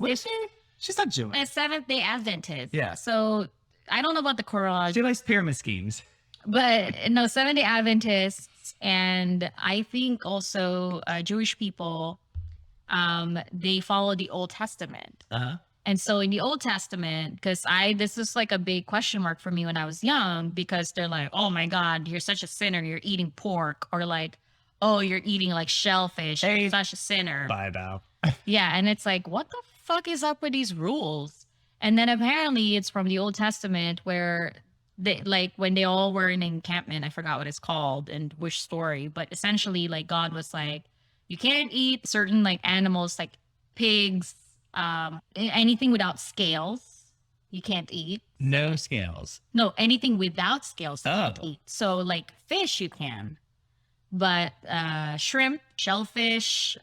She's not Jewish. a Seventh-day Adventist. Yeah. So I don't know about the Quran, She likes pyramid schemes. but no, Seventh-day Adventists, and I think also Jewish people, they follow the Old Testament. Uh-huh. And so in the Old Testament, because this is like a big question mark for me when I was young, because they're like, oh my God, you're such a sinner, you're eating pork, or like, oh, you're eating like shellfish, you're such a sinner. Bivalve. Yeah, and it's like, what the fuck is up with these rules? And then apparently it's from the Old Testament where they like when they all were in encampment, I forgot what it's called and which story, but essentially like God was like, you can't eat certain like animals like pigs, anything without scales, you can't eat. No scales. No, anything without scales you can't Oh. eat. So like fish you can. But shrimp, shellfish,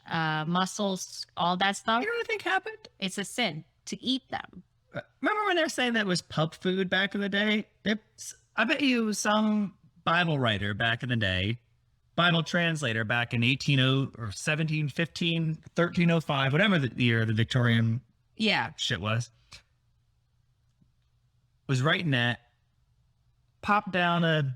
mussels, all that stuff, You know what I think happened? it's a sin to eat them. Remember when they were saying that was pub food back in the day? I bet you some Bible writer back in the day, Bible translator back in 180 or 1715, 1305, whatever the year the Victorian Yeah. shit was writing that, popped down an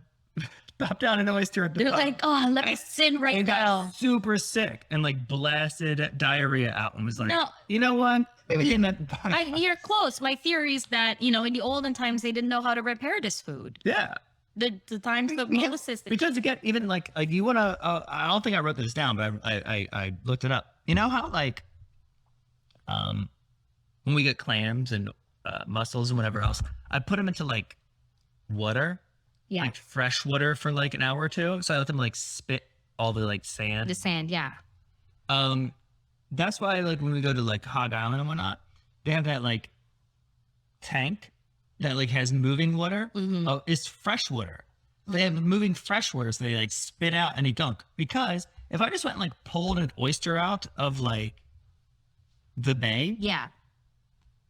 oyster at the They're pub like, oh, let me sin right and now. got super sick and like blasted diarrhea out and was like, No. you know what? Maybe you meant You're close. My theory is that, in the olden times, they didn't know how to prepare this food. yeah. The times of Moses. Because again, even like you want to, I don't think I wrote this down, but I looked it up. You know how like, when we get clams and mussels and whatever else, I put them into like water, Yeah. like fresh water for like an hour or two. So I let them like spit all the like sand. The sand, yeah. That's why like when we go to like Hog Island and whatnot, they have that like tank that like has moving water. Mhm. Oh, it's fresh water. They have moving fresh water, so they like spit out any gunk. Because if I just went and like pulled an oyster out of like the bay Yeah.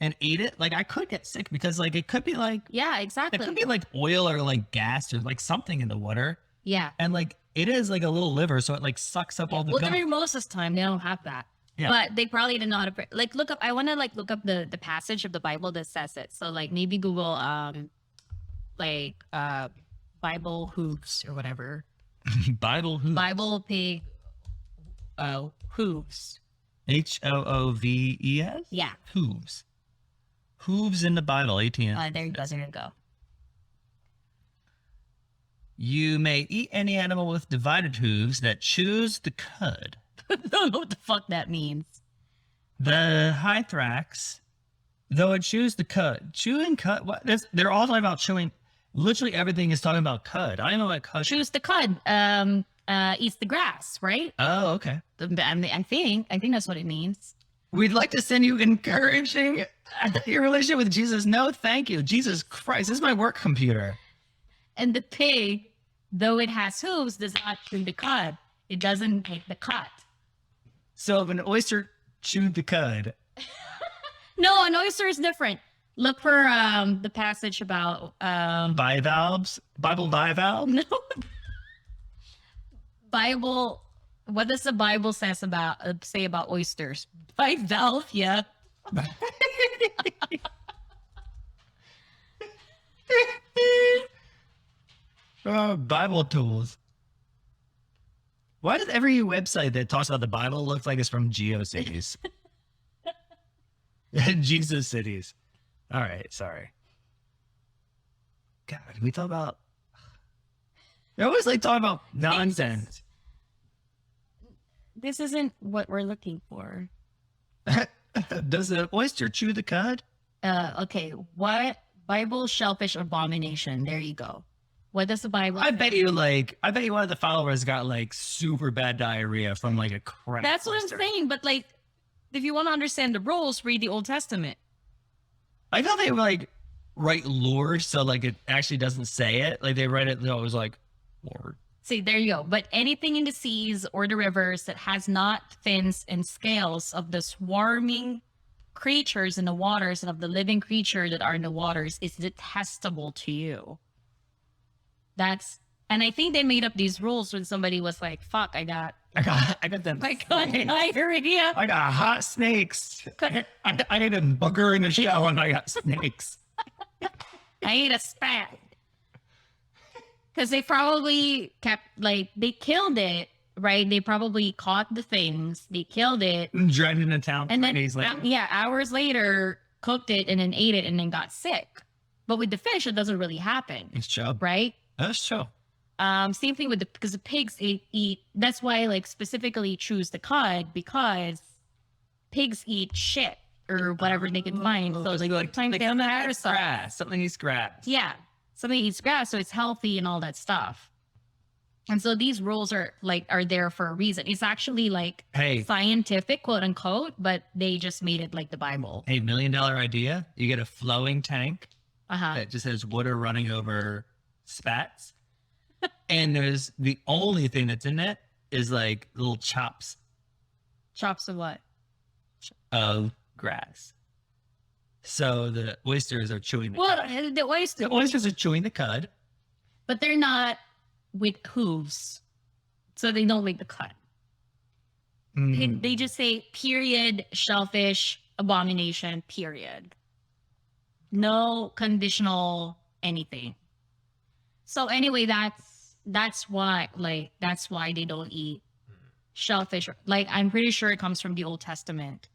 and ate it, like I could get sick because like it could be like Yeah, it exactly. could be like oil or like gas or like something in the water, Yeah. and like it is like a little liver, so it like sucks up all the Well, gunk. during Moses' time, they don't have that. Yeah. But they probably didn't know how to like look up. I want to like look up the passage of the Bible that says it. So like maybe Google Bible hooves or whatever. Bible hooves. Bible pig hooves. Hooves. Yeah. Hooves. Hooves in the Bible. 18. There you go. There you go. You may eat any animal with divided hooves that chews the cud. I don't know what the fuck that means. The Hythrax, though it chews the cud. Chewing cud? What? They're all talking about chewing. Literally everything is talking about cud. I don't know what cud. Choose the cud. Eats the grass, right? Oh, okay. I think that's what it means. We'd like to send you encouraging your relationship with Jesus. No, thank you. Jesus Christ, this is my work computer. And the pig, though it has hooves, does not chew the cud. It doesn't take the cut. So if an oyster chewed the cud, No, an oyster is different. Look for the passage about bivalves, Bible bivalve. no Bible. What does the Bible say about oysters? Bivalve, yeah. Bible tools. Why does every website that talks about the Bible look like it's from GeoCities? Jesus cities. All right, sorry. God, we talk about. I always like talking about nonsense. This isn't what we're looking for. Does the oyster chew the cud? Okay, what Bible shellfish abomination? There you go. What does the Bible? I bet you one of the followers got like super bad diarrhea from like a crap. That's what oyster. I'm saying. But like, if you want to understand the rules, read the Old Testament. I thought they like write lore so like it actually doesn't say it. Like they write it, it was like Lord. See, there you go. But anything in the seas or the rivers that has not fins and scales of the swarming creatures in the waters and of the living creature that are in the waters is detestable to you. And I think they made up these rules when somebody was like, fuck, I got them. I got diarrhea. I got hot snakes. I ate a booger in the show and I got snakes. I ate a spat. Because they probably they killed it, right? They probably caught the things, they killed it. Dragged into town And 3 then, days later. hours later, cooked it and then ate it and then got sick. But with the fish, it doesn't really happen, It's true. right? That's true. Same thing with because the pigs eat. That's why I like specifically choose the cod because pigs eat shit or whatever they can find. So it's like time to get on the parasite. Grass. Something eats grass. Yeah, something eats grass, so it's healthy and all that stuff. And so these rules are there for a reason. It's actually like scientific, quote unquote, but they just made it like the Bible. Hey, $1 million idea. You get a flowing tank Uh-huh. that just has water running over spats. And there's the only thing that's in it is like little chops Chops of what? of grass. So the oysters are chewing the cud. The oyster, The oysters are chewing the cud. but they're not with hooves, so they don't make the cut. They just say period, shellfish, abomination, period. No conditional anything. So anyway, that's why they don't eat shellfish. Like I'm pretty sure it comes from the Old Testament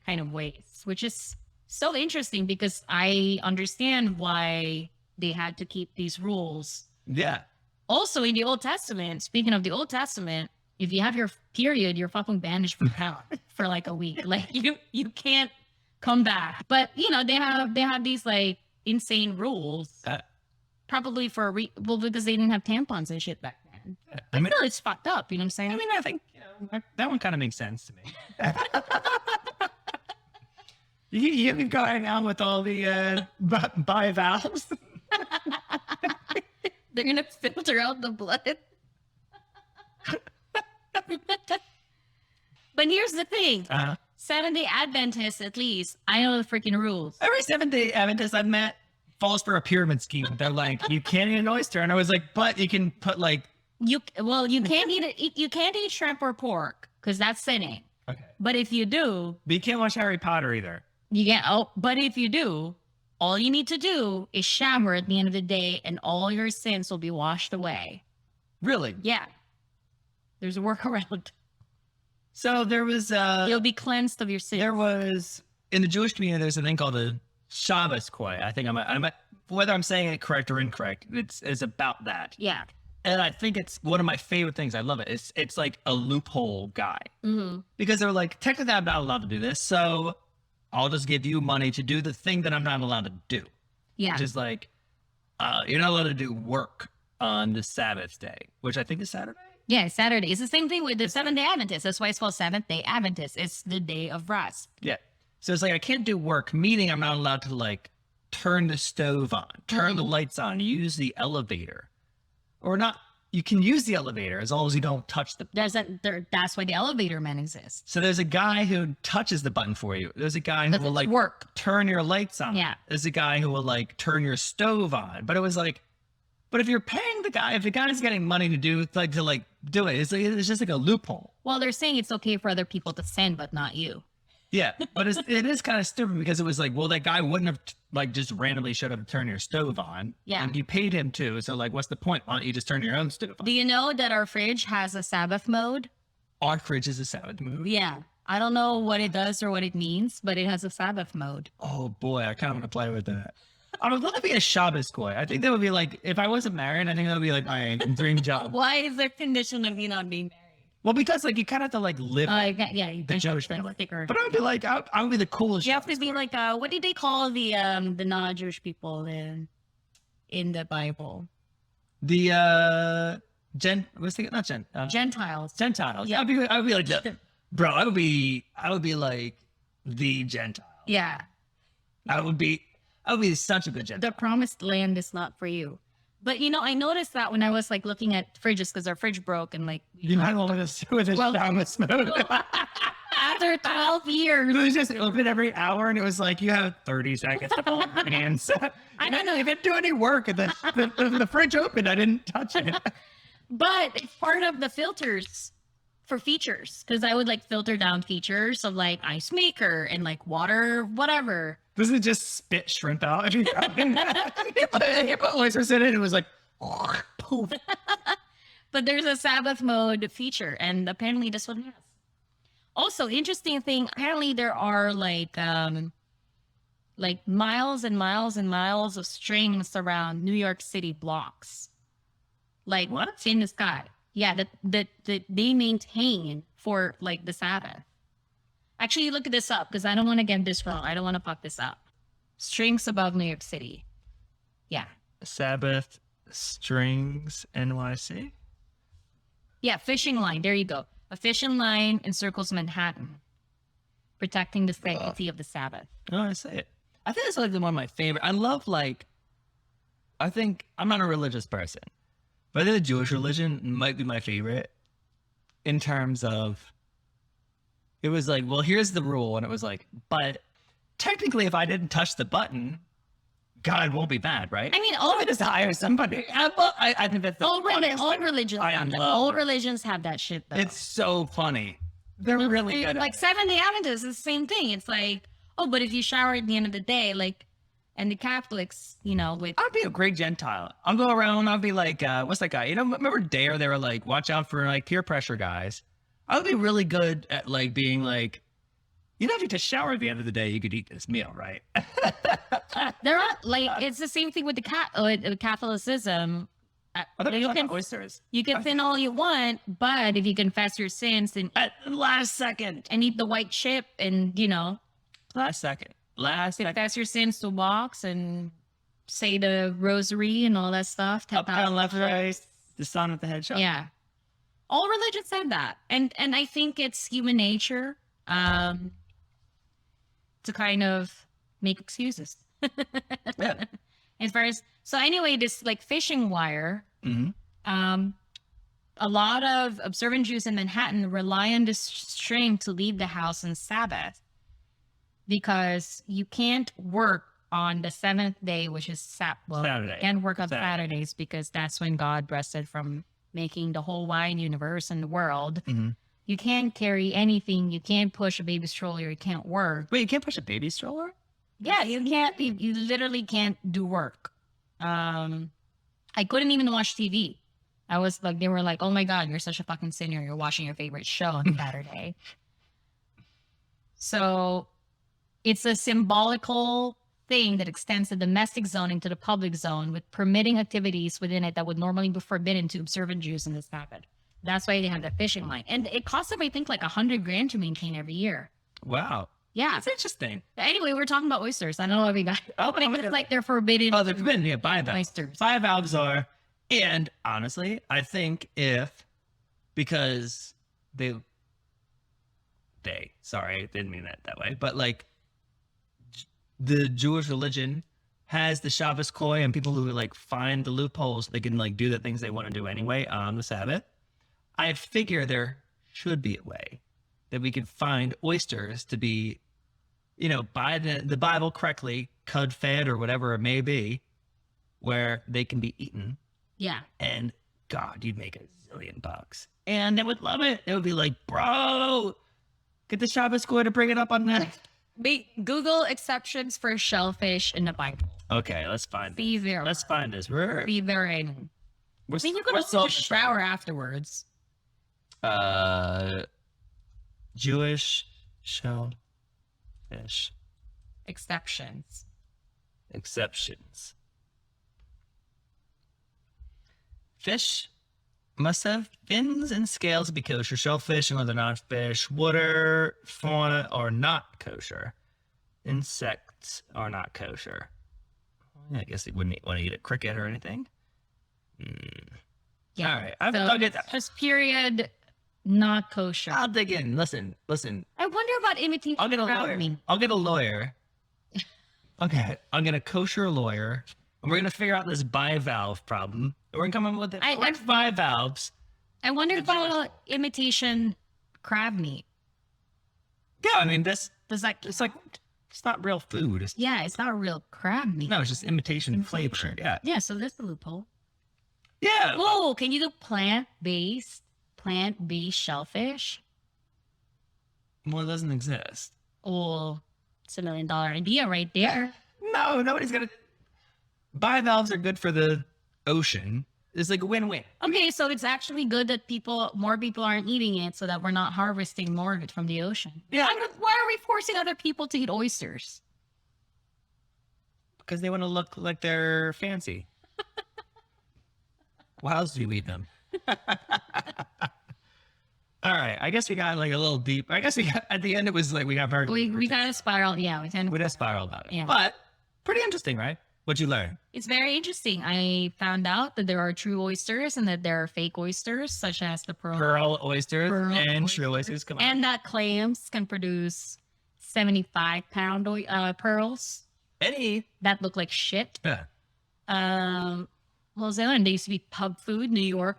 kind of ways, which is so interesting because I understand why they had to keep these rules. Yeah. Also in the Old Testament, speaking of the Old Testament, if you have your period, you're fucking banished from town for like a week. Like you can't come back. But you know, they have these like insane rules. Probably for because they didn't have tampons and shit back then. I mean, it's fucked up. You know what I'm saying? I mean, I think that one kind of makes sense to me. You can go hang out with all the bivalves. They're gonna filter out the blood. But here's the thing. Seventh-day Adventists, at least, I know the freaking rules. Every Seventh-day Adventist I've met falls for a pyramid scheme. They're like, you can't eat an oyster. And I was like, but you can put like... You can't you can't eat shrimp or pork because that's sinning. Okay. But if you do... But you can't watch Harry Potter either. You can't... Oh, but if you do, all you need to do is shower at the end of the day and all your sins will be washed away. Really? Yeah. There's a workaround. So there was... You'll be cleansed of your sins. There was... In the Jewish community, there's a thing called a Shabbos Koy. I think whether I'm saying it correct or incorrect, it's about that. Yeah. And I think it's one of my favorite things. I love it. It's like a loophole guy. Mm-hmm. Because they're like, technically I'm not allowed to do this, so I'll just give you money to do the thing that I'm not allowed to do. Yeah. Which is like, you're not allowed to do work on the Sabbath day, which I think is Saturday. Yeah, Saturday. It's the same thing with the Seventh-day Adventists. That's why it's called Seventh-day Adventist. It's the day of rest. Yeah. So it's like, I can't do work, meaning I'm not allowed to like turn the stove on, turn the lights on, use the elevator. Or not, you can use the elevator as long as you don't touch the... That's why the elevator man exists. So there's a guy who touches the button for you. There's a guy who will like turn your lights on. Yeah. There's a guy who will like turn your stove on. But it was like, but if you're paying the guy, if the guy's getting money to do it, it's just like a loophole. Well, they're saying it's okay for other people to sin, but not you. Yeah, but it is kind of stupid because it was like, well, that guy wouldn't have like just randomly showed up to turn your stove on. Yeah. And you paid him to. So like, what's the point? Why don't you just turn your own stove on? Do you know that our fridge has a Sabbath mode? Our fridge is a Sabbath mode. Yeah. I don't know what it does or what it means, but it has a Sabbath mode. Oh boy, I kind of want to play with that. I would love to be a Shabbos boy. I think that would be like, if I wasn't married, I think that would be like my dream job. Why is there condition of you not being married? Well, because like you kind of have to like live Yeah, you the Jewish family. sticker. But I would be like, I would be the coolest. You have to be like, what did they call the non-Jewish people in the Bible? The not Gentiles. Gentiles. Yeah. I would be like, bro, I would be like the Gentile. Yeah. I would be such a good Gentile. The promised land is not for you. But you know, I noticed that when I was like looking at fridges because our fridge broke and like You might want to with a Shabbos mode. after 12 years. It was just open every hour, and it was like you have 30 seconds to hold your hands. I don't know. It didn't do any work, and the fridge opened. I didn't touch it. But it's part of the filters for features because I would like filter down features of like ice maker and like water, whatever. Does it just spit shrimp out? If you put oysters in it, it was like, poof. But there's a Sabbath mode feature, and apparently this one has. Also, interesting thing, apparently there are like miles and miles and miles of strings around New York City blocks. Like What? in the sky. Yeah, that they maintain for like the Sabbath. Actually, look this up because I don't want to get this wrong. I don't want to fuck this up. Strings above New York City. Yeah. Sabbath strings NYC. Yeah, fishing line. There you go. A fishing line encircles Manhattan, protecting the sanctity of the Sabbath. Oh, I say it. I think that's like one of my favorite. I think I'm not a religious person, but I think the Jewish religion might be my favorite in terms of it was like, well, here's the rule. And it was like, but technically, if I didn't touch the button, God won't be mad, right? I mean, I just hire somebody. I think that's all religions. All religions have that shit though. It's so funny. They're really good. Like Seventh-day Adventists is the same thing. It's like, oh, but if you shower at the end of the day, like, and the Catholics, you know, with I'd be a great Gentile. I'll go around. I'll be like, what's that guy? You know, remember Dare? They were like, watch out for like peer pressure guys. I would be really good at like being like, you don't have to shower at the end of the day. You could eat this meal, right? they're not like it's the same thing with the Catholicism. Oysters. You can sin all you want, but if you confess your sins and At the last second. and eat the white chip and Last second. confess your sins to walks and say the rosary and all that stuff. Up down, left, right. The sun with the head shot. Yeah. All religions said that. And I think it's human nature to kind of make excuses. Yeah. As far as so anyway, this like fishing wire, Mm-hmm. a lot of observant Jews in Manhattan rely on this string to leave the house on Sabbath because you can't work on the seventh day, which is Saturday. You can't work on Saturday. Saturdays because that's when God rested from making the whole wide universe and the world. Mm-hmm. You can't carry anything. You can't push a baby stroller. You can't work. Wait, you can't push a baby stroller? Yeah, you can't. You literally can't do work. I couldn't even watch TV. I was like, they were like, "Oh my God, you're such a fucking sinner. You're watching your favorite show on Saturday." So, it's a symbolical thing that extends the domestic zone into the public zone, with permitting activities within it that would normally be forbidden to observant Jews in this Sabbath. That's why they have the fishing line, and it costs them, I think, like $100,000 to maintain every year. Wow. Yeah. That's interesting. Anyway, we're talking about oysters. I don't know if you guys. Oh, but it's like they're forbidden. Oh, they're forbidden. Yeah, buy them. Oysters. 5 valves are. And honestly, I think because sorry, I didn't mean that way, but like the Jewish religion has the Shabbos Koi and people who like find the loopholes, they can like do the things they want to do anyway on the Sabbath. I figure there should be a way that we can find oysters to be, by the Bible correctly, cud fed or whatever it may be, where they can be eaten. Yeah. And God, you'd make $1 zillion. And they would love it. It would be like, bro, Get the Shabbos school to bring it up on that. Google exceptions for shellfish in the Bible. Okay, let's find See this. there. Let's find this. We're See there. I mean, you could what's also just shower afterwards. Jewish shellfish Exceptions. exceptions. Fish must have fins and scales to be kosher. Shellfish and other non-fish, water, fauna are not kosher. Insects are not kosher. I guess they wouldn't want to eat a cricket or anything. Yeah. All right, I'll get that. Just period, not kosher. I'll dig in. Listen. I wonder about imitation. I'll get a crab lawyer. meat. I'll get a lawyer. Okay, I'll get a kosher lawyer. And we're gonna figure out this bivalve problem. We're gonna come up with the correct bivalves. I wonder about imitation crab meat. Yeah, I mean this. Does that? It's like it's not real food. It's, Yeah, it's not real crab meat. no, it's just imitation flavor. Yeah. Yeah, so there's the loophole. Yeah. Whoa, can you do plant-based shellfish? Well, it doesn't exist. Oh, it's $1 million idea right there. No, nobody's gonna. Bivalves are good for the ocean. It's like a win-win. Okay, so it's actually good that more people aren't eating it so that we're not harvesting more of it from the ocean. Yeah. Why are we forcing other people to eat oysters? Because they want to look like they're fancy. Why else do you eat them? All right, I guess we got like a little deep. I guess we got at the end. It was like we got very. We kind of spiraled. Yeah, we kind We of. just spiraled about it. Yeah. But pretty interesting, right? What'd you learn? It's very interesting. I found out that there are true oysters and that there are fake oysters, such as the Pearl oysters Pearl and oysters. true oysters. Come on. and that clams can produce 75-pound pearls Any. that look like shit. Yeah. What was the other one? They used to be pub food. New York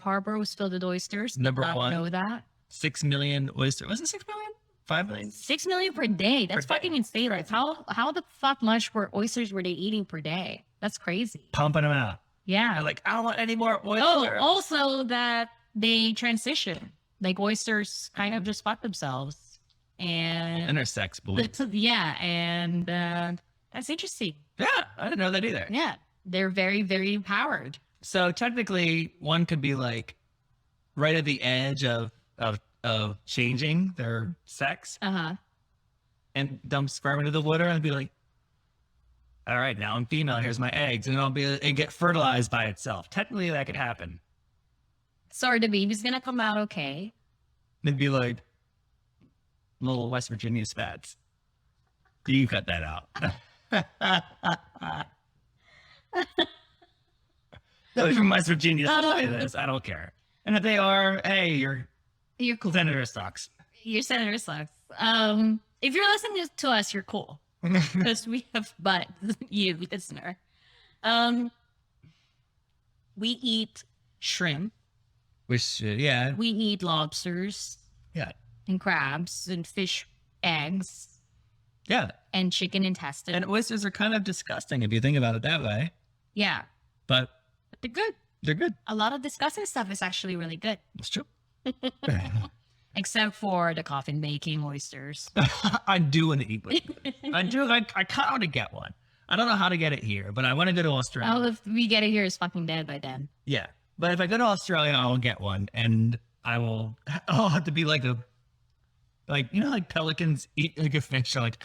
Harbor was filled with oysters. Number Did not one. know that. 6 million oysters. Was it 6 million? 5 million? 6 million per day. That's Per day. fucking insane. Like how the fuck much oysters were they eating per day? That's crazy. Pumping them out. Yeah. They're like, I don't want any more oysters. Oh, also that they transition. Like oysters kind of just fuck themselves. And they're sex bullets. Yeah, and that's interesting. Yeah, I didn't know that either. Yeah, they're very, very empowered. So technically, one could be like right at the edge of changing their sex and dump sperm into the water and be like, all right, now I'm female. Here's my eggs, and and get fertilized by itself. Technically, that could happen. So are the baby's gonna come out okay? It'd be like little West Virginia spats. You cut that out. Those from West Virginia. Say this. I don't care. And if they are, hey, you're Cool. Senator sucks. Your senator sucks. If you're listening to us, you're cool because we have, but you listener, we eat shrimp. Which, yeah, We eat lobsters yeah, and crabs and fish eggs yeah. and chicken intestine. And oysters are kind of disgusting if you think about it that way. Yeah, But but they're good. they're good. A lot of disgusting stuff is actually really good, It's true. except for the coffin baking oysters. I do want to eat one. I do. I kind of want to get one. I don't know how to get it here, but I want to go to Australia. Oh, if we get it here, it's fucking dead by then. Yeah. But if I go to Australia, I will get one. And I'll have to be like like pelicans eat like a fish. They're like,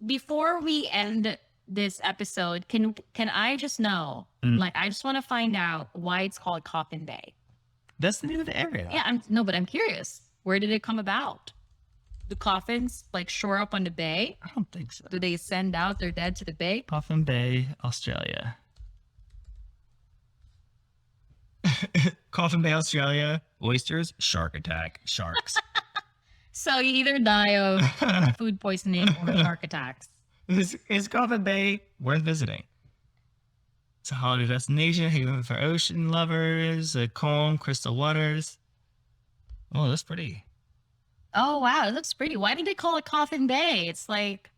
Before we end this episode, can I just know, like, I just want to find out why it's called Coffin Bay. that's the name of the area. Yeah, but I'm curious. Where did it come about? Do coffins like shore up on the bay? I don't think so. Do they send out their dead to the bay? Coffin Bay, Australia. Coffin Bay, Australia. Oysters, shark attack, sharks. So you either die of food poisoning or shark attacks. Is Coffin Bay worth visiting? It's a holiday destination, haven for ocean lovers, calm, crystal waters. Oh, that's pretty. Oh wow, it looks pretty. Why did they call it Coffin Bay? It's like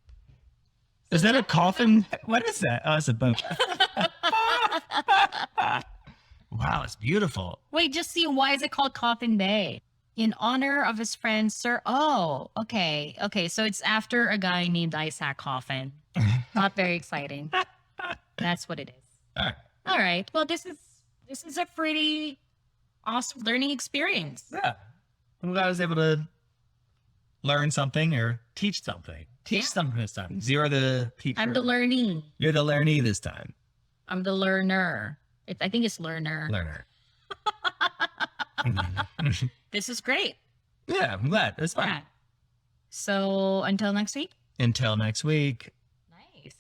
Is that a coffin? What is that? Oh, it's a boat. Wow, it's beautiful. wait, just see why is it called Coffin Bay? In honor of his friend, Sir. Oh, okay. Okay. So it's after a guy named Isaac Coffin. Not very exciting. That's what it is. All right. All right. Well, this is a pretty awesome learning experience. Yeah. I'm glad I was able to learn something or teach something. Teach something this time. You're the teacher. I'm the learning. You're the learnee this time. I'm the learner. I think it's learner. Learner. This is great. Yeah, I'm glad. It's fun. Yeah. So until next week. Until next week. Nice.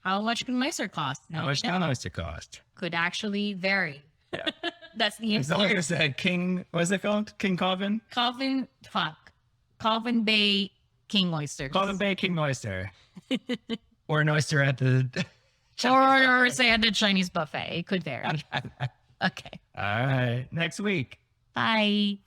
How much can an oyster cost? How much does an oyster cost? Could actually vary. Yeah. That's the It's answer. like I said, King, what's it called? King Coffin? Coffin Bay King Oysters. Coffin Bay King Oyster. Or an oyster at the... or say at the Chinese buffet. It could vary. Okay. All right. Next week. Bye.